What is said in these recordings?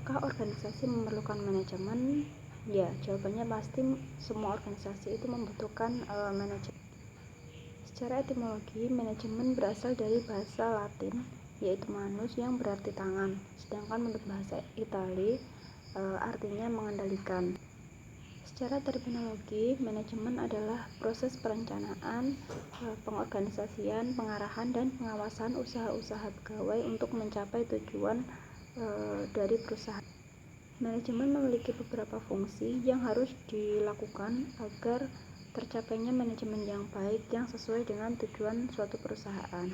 Apakah organisasi memerlukan manajemen? Ya, jawabannya pasti semua organisasi itu membutuhkan manajemen. Secara etimologi, manajemen berasal dari bahasa Latin, yaitu manus yang berarti tangan, sedangkan menurut bahasa Italia artinya mengendalikan. Secara terminologi, manajemen adalah proses perencanaan, pengorganisasian, pengarahan, dan pengawasan usaha-usaha pegawai untuk mencapai tujuan dari perusahaan. Manajemen memiliki beberapa fungsi yang harus dilakukan agar tercapainya manajemen yang baik yang sesuai dengan tujuan suatu perusahaan.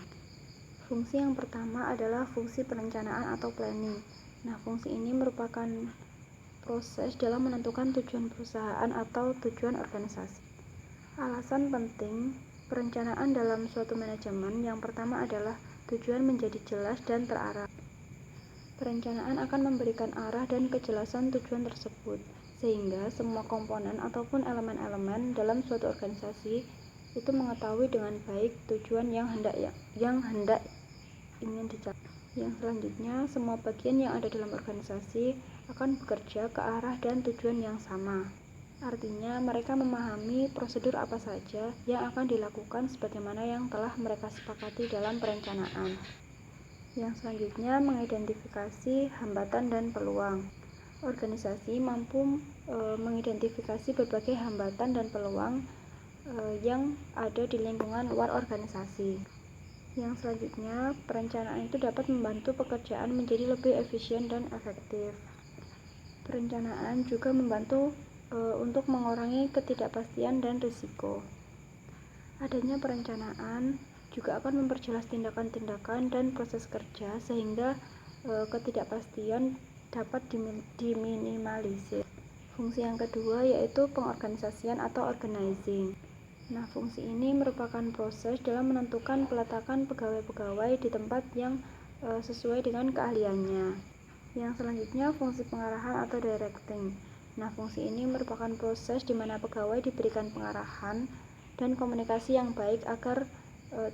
Fungsi yang pertama adalah fungsi perencanaan atau planning. Nah, fungsi ini merupakan proses dalam menentukan tujuan perusahaan atau tujuan organisasi. Alasan penting perencanaan dalam suatu manajemen yang pertama adalah tujuan menjadi jelas dan terarah. Perencanaan akan memberikan arah dan kejelasan tujuan tersebut, sehingga semua komponen ataupun elemen-elemen dalam suatu organisasi itu mengetahui dengan baik tujuan yang hendak ingin dicapai. Yang selanjutnya, semua bagian yang ada dalam organisasi akan bekerja ke arah dan tujuan yang sama. Artinya, mereka memahami prosedur apa saja yang akan dilakukan sebagaimana yang telah mereka sepakati dalam perencanaan. Yang selanjutnya, mengidentifikasi hambatan dan peluang. Organisasi mampu mengidentifikasi berbagai hambatan dan peluang yang ada di lingkungan luar organisasi. Yang selanjutnya, perencanaan itu dapat membantu pekerjaan menjadi lebih efisien dan efektif. Perencanaan juga membantu untuk mengurangi ketidakpastian dan risiko. Adanya perencanaan juga akan memperjelas tindakan-tindakan dan proses kerja sehingga ketidakpastian dapat diminimalisir. Fungsi yang kedua yaitu pengorganisasian atau organizing. Nah, fungsi ini merupakan proses dalam menentukan peletakan pegawai-pegawai di tempat yang sesuai dengan keahliannya. Yang selanjutnya, fungsi pengarahan atau directing. Nah, fungsi ini merupakan proses di mana pegawai diberikan pengarahan dan komunikasi yang baik agar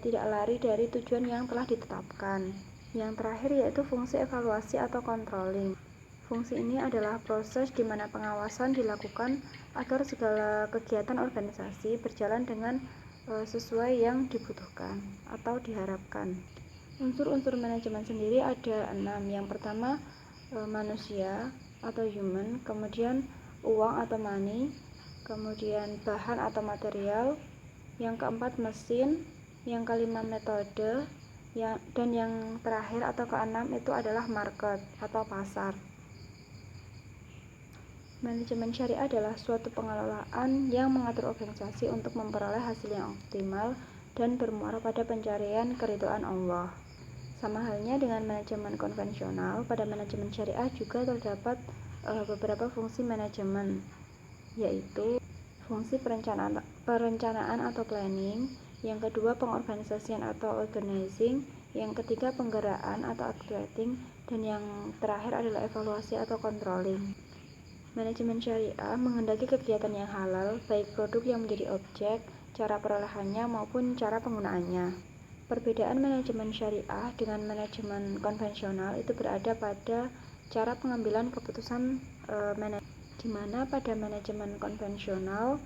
tidak lari dari tujuan yang telah ditetapkan. Yang terakhir yaitu fungsi evaluasi atau controlling. Fungsi ini adalah proses di mana pengawasan dilakukan agar segala kegiatan organisasi berjalan dengan sesuai yang dibutuhkan atau diharapkan. Unsur-unsur manajemen sendiri ada 6. Yang pertama, manusia atau human, kemudian uang atau money, kemudian bahan atau material, yang keempat mesin, yang kelima metode, dan yang terakhir atau keenam itu adalah market atau pasar. Manajemen syariah adalah suatu pengelolaan yang mengatur organisasi untuk memperoleh hasil yang optimal dan bermuara pada pencarian keridhaan Allah. Sama halnya dengan manajemen konvensional, pada manajemen syariah juga terdapat beberapa fungsi manajemen, yaitu fungsi perencanaan atau planning, yang kedua pengorganisasian atau organizing, yang ketiga penggerakkan atau activating, dan yang terakhir adalah evaluasi atau controlling. Manajemen syariah menghendaki kegiatan yang halal, baik produk yang menjadi objek, cara perolehannya maupun cara penggunaannya. Perbedaan manajemen syariah dengan manajemen konvensional itu berada pada cara pengambilan keputusan di mana pada manajemen konvensional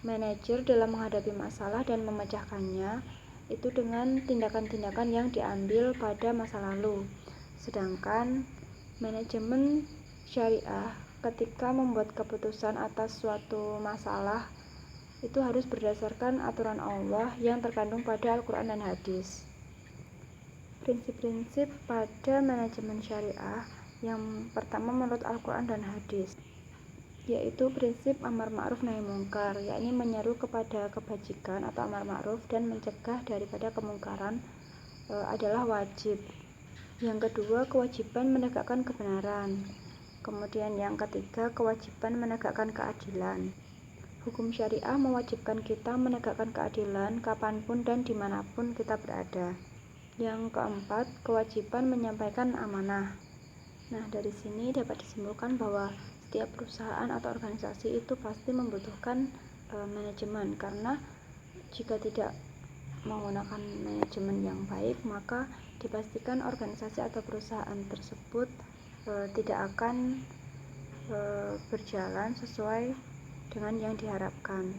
manajer dalam menghadapi masalah dan memecahkannya itu dengan tindakan-tindakan yang diambil pada masa lalu. Sedangkan manajemen syariah ketika membuat keputusan atas suatu masalah itu harus berdasarkan aturan Allah yang terkandung pada Al-Quran dan Hadis. Prinsip-prinsip pada manajemen syariah yang pertama menurut Al-Quran dan Hadis, yaitu prinsip amar ma'ruf nahi mungkar, yakni menyeru kepada kebajikan atau amar ma'ruf dan mencegah daripada kemungkaran adalah wajib. Yang kedua, kewajiban menegakkan kebenaran. Kemudian yang ketiga, kewajiban menegakkan keadilan. Hukum syariah mewajibkan kita menegakkan keadilan kapanpun dan dimanapun kita berada. Yang keempat, kewajiban menyampaikan amanah. Nah, dari sini dapat disimpulkan bahwa setiap perusahaan atau organisasi itu pasti membutuhkan manajemen, karena jika tidak menggunakan manajemen yang baik, maka dipastikan organisasi atau perusahaan tersebut tidak akan berjalan sesuai dengan yang diharapkan.